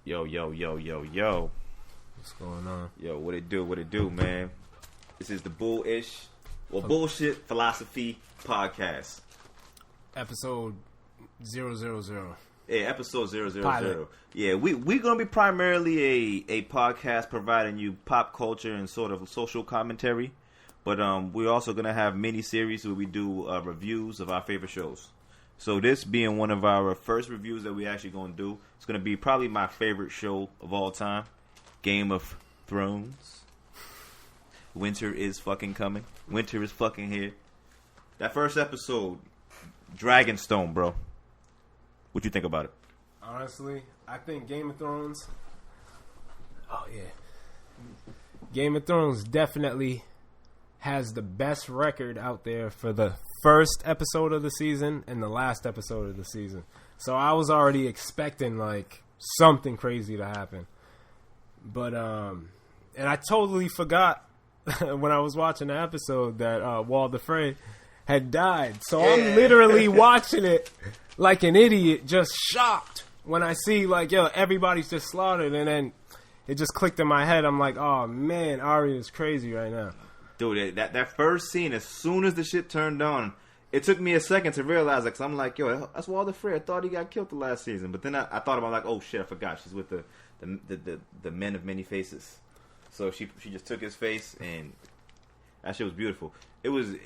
Yo, yo, yo, yo, yo. What's going on? Yo, what it do, man? This is the Bullish or Bullshit Philosophy Podcast. Episode 000. Yeah, episode 000. Pilot. Yeah, we're going to be primarily a podcast providing you pop culture and sort of social commentary. But we're also going to have mini-series where we do reviews of our favorite shows. So this being one of our first reviews that we're actually going to do, it's going to be probably my favorite show of all time, Game of Thrones. Winter is fucking coming. Winter is fucking here. That first episode, Dragonstone, bro. What you think about it? Honestly, I think Game of Thrones... Oh, yeah. Game of Thrones definitely has the best record out there for the first episode of the season and the last episode of the season. So I was already expecting like something crazy to happen. But and I totally forgot when I was watching the episode that Walder Frey had died. So I'm literally watching it like an idiot, just shocked when I see like, yo, everybody's just slaughtered, and then it just clicked in my head. I'm like, oh man, Arya is crazy right now. Dude, that first scene, as soon as the shit turned on, it took me a second to realize, like, 'cause I'm like, yo, that's Walder Frey. I thought he got killed the last season, but then I thought about, like, oh shit, I forgot. She's with the men of many faces. So she just took his face, and that shit was beautiful. It was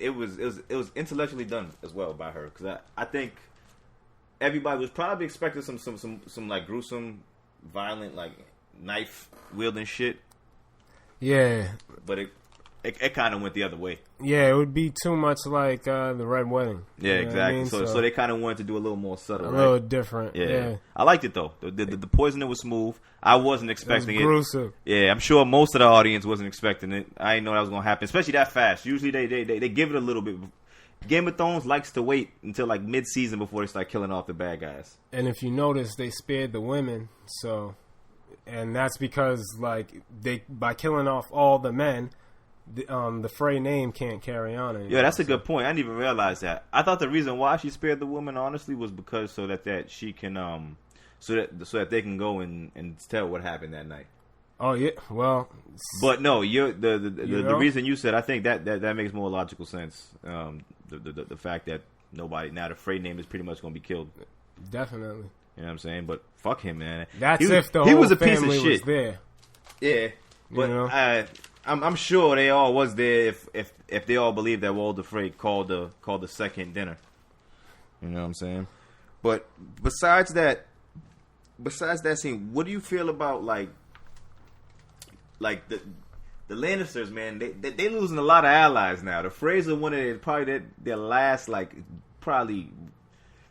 intellectually done as well by her, because I think everybody was probably expecting some like gruesome, violent, like knife wielding shit. Yeah, but it kind of went the other way. Yeah, it would be too much like the Red Wedding. Yeah, you know exactly. I mean? So they kind of wanted to do a little more subtle, a right? little different. Yeah, I liked it though. The poisoning was smooth. I wasn't expecting it. Gruesome. Yeah, I'm sure most of the audience wasn't expecting it. I didn't know that was gonna happen, especially that fast. Usually they give it a little bit. Game of Thrones likes to wait until like mid-season before they start killing off the bad guys. And if you notice, they spared the women. So, and that's because like by killing off all the men, the Frey name can't carry on anymore. Yeah, that's a good point. I didn't even realize that. I thought the reason why she spared the woman, honestly, was because so that she can so that they can go and tell what happened that night. Oh yeah, well, but no, the reason you said, I think that makes more logical sense. The fact that nobody now, the Frey name is pretty much going to be killed. Definitely. You know what I'm saying? But fuck him, man. That's if the whole family was there. Yeah, but you know? I'm sure they all was there if they all believed that Walder Frey called the second dinner. You know what I'm saying? But besides that scene, what do you feel about like the Lannisters, man? They losing a lot of allies now. The Freys are one of probably their last like probably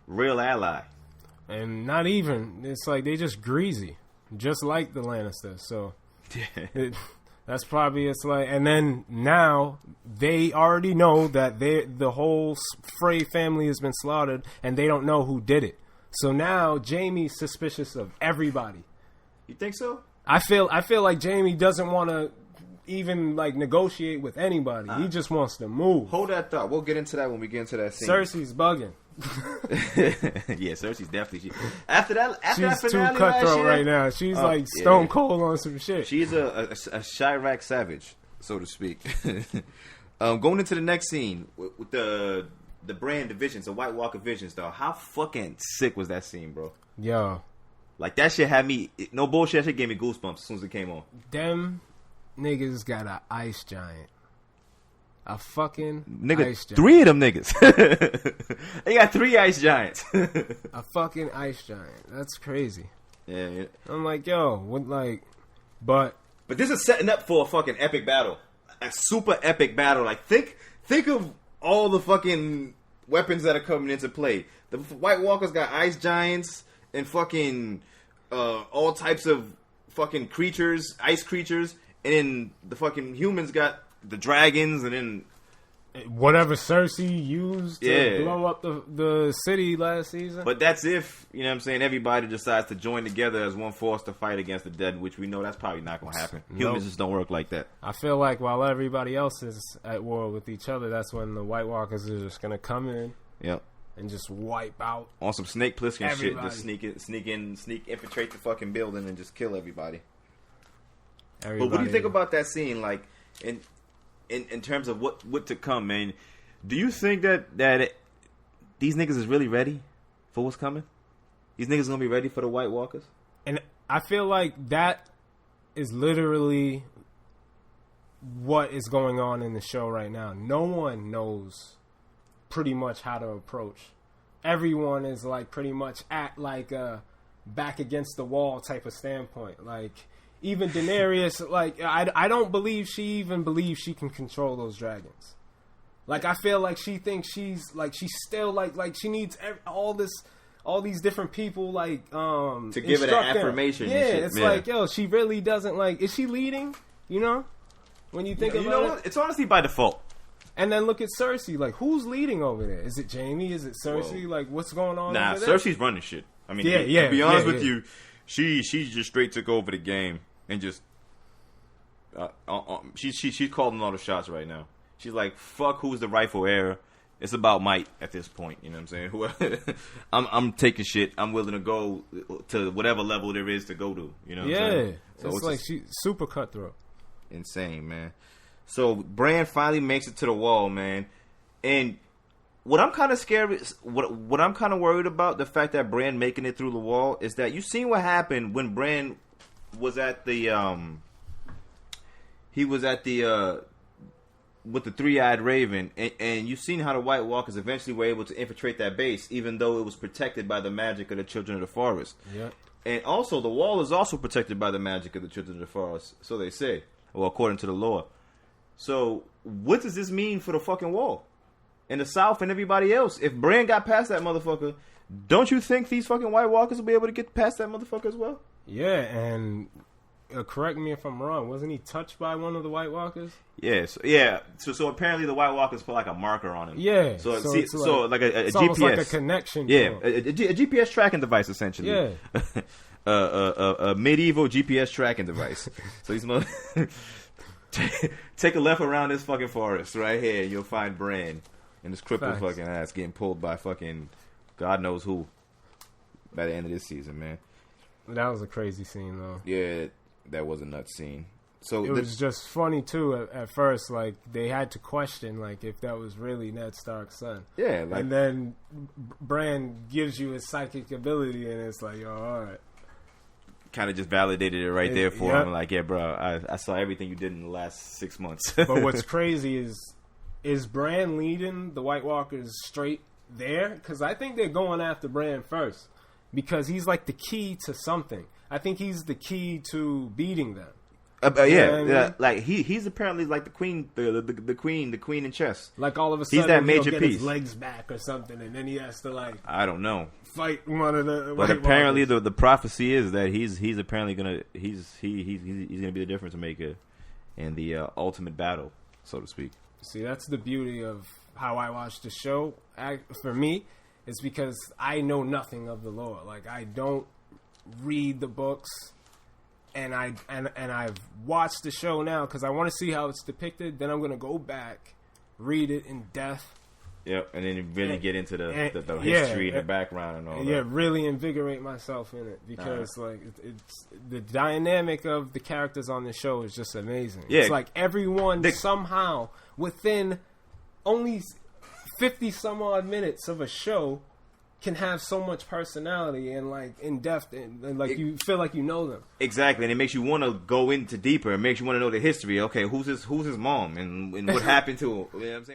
real ally. And not even. It's like they just greasy, just like the Lannisters. So yeah. That's probably, it's like, and then now they already know that the whole Frey family has been slaughtered, and they don't know who did it. So now Jaime's suspicious of everybody. You think so? I feel like Jaime doesn't want to even like negotiate with anybody. He just wants to move. Hold that thought. We'll get into that when we get into that scene. Cersei's bugging. Yeah, Cersei's definitely after that she's too cutthroat right now. She's like stone cold on some shit. She's a Chirac savage, so to speak. Going into the next scene with the brand divisions, the White Walker visions, though. How fucking sick was that scene, bro? Yo, like that shit had me. No bullshit. That shit gave me goosebumps as soon as it came on. Them niggas got an ice giant. A fucking nigga, ice giant. 3 of them niggas. They got 3 ice giants. A fucking ice giant. That's crazy. Yeah. I'm like, yo, what, like, but this is setting up for a fucking epic battle, a super epic battle. Like, think of all the fucking weapons that are coming into play. The White Walkers got ice giants and fucking all types of fucking creatures, ice creatures, and then the fucking humans got the dragons, and then whatever Cersei used to blow up the city last season. But that's if, you know what I'm saying, everybody decides to join together as one force to fight against the dead, which we know that's probably not going to happen. Humans just don't work like that. I feel like while everybody else is at war with each other, that's when the White Walkers are just going to come in. Yep. and just wipe out on some Snake Plissken shit. everybody. Just sneak, infiltrate the fucking building and just kill everybody. Everybody. But what do you think about that scene? Like in terms of what to come, man. Do you think that these niggas is really ready for what's coming? These niggas gonna be ready for the White Walkers? And I feel like that is literally what is going on in the show right now. No one knows pretty much how to approach. Everyone is like pretty much at like a back against the wall type of standpoint. Like even Daenerys, like I don't believe she even believes she can control those dragons. Like I feel like she thinks she's still like she needs all these different people like to give it an affirmation. Yeah, it's like yo, she really doesn't like. Is she leading? You know, when you think about it, it's honestly by default. And then look at Cersei. Like, who's leading over there? Is it Jaime? Is it Cersei? Whoa. Like, what's going on? Nah, over there? Cersei's running shit. I mean, to be honest with you, she just straight took over the game and just she's calling all the shots right now. She's like, fuck who's the rightful heir. It's about might at this point. You know what I'm saying? I'm taking shit. I'm willing to go to whatever level there is to go to. You know what I'm saying? So it's like she's super cutthroat. Insane, man. So Bran finally makes it to the wall, man. And what I'm kind of scared, what I'm kind of worried about, the fact that Bran making it through the wall, is that you seen what happened when Bran was at the with the three-eyed raven, and you've seen how the White Walkers eventually were able to infiltrate that base, even though it was protected by the magic of the Children of the Forest. Yeah. And also, the wall is also protected by the magic of the Children of the Forest, so they say, well, according to the lore. So, what does this mean for the fucking wall? And the South and everybody else? If Bran got past that motherfucker, don't you think these fucking White Walkers will be able to get past that motherfucker as well? Yeah, and correct me if I'm wrong. Wasn't he touched by one of the White Walkers? Yes. Yeah. So apparently the White Walkers put like a marker on him. Yeah. So like a it's GPS. Almost like a connection. Yeah. A GPS tracking device, essentially. Yeah. A medieval GPS tracking device. So he's take a left around this fucking forest right here, and you'll find Bran and his crippled fucking ass getting pulled by fucking God knows who by the end of this season, man. That was a crazy scene, though. Yeah, that was a nuts scene. So it was just funny too at first. Like they had to question like if that was really Ned Stark's son. Yeah, like, and then Bran gives you his psychic ability, and it's like, oh, all right. Kind of just validated it right there for him. Like, yeah, bro, I saw everything you did in the last 6 months. But what's crazy is Bran leading the White Walkers straight there? Because I think they're going after Bran first. Because he's like the key to something. I think he's the key to beating them. Like he's apparently like the queen, the queen in chess. Like all of a sudden, he's that major get piece. His legs back or something, and then he has to like I don't know fight one of the. But apparently, the prophecy is that he's apparently gonna he's gonna be the difference maker in the ultimate battle, so to speak. See, that's the beauty of how I watch the show. For me, it's because I know nothing of the lore. Like I don't read the books. And I've watched the show now because I want to see how it's depicted. Then I'm going to go back, read it in depth. Yep, and then really get into the history and the background and all that. Yeah, really invigorate myself in it because like it's the dynamic of the characters on the show is just amazing. Yeah. It's like everyone somehow within only 50 some odd minutes of a show can have so much personality and like in depth and like you feel like you know them. Exactly, and it makes you want to go into deeper. It makes you want to know the history. Okay, who's his mom and what happened to him? You know what I'm saying?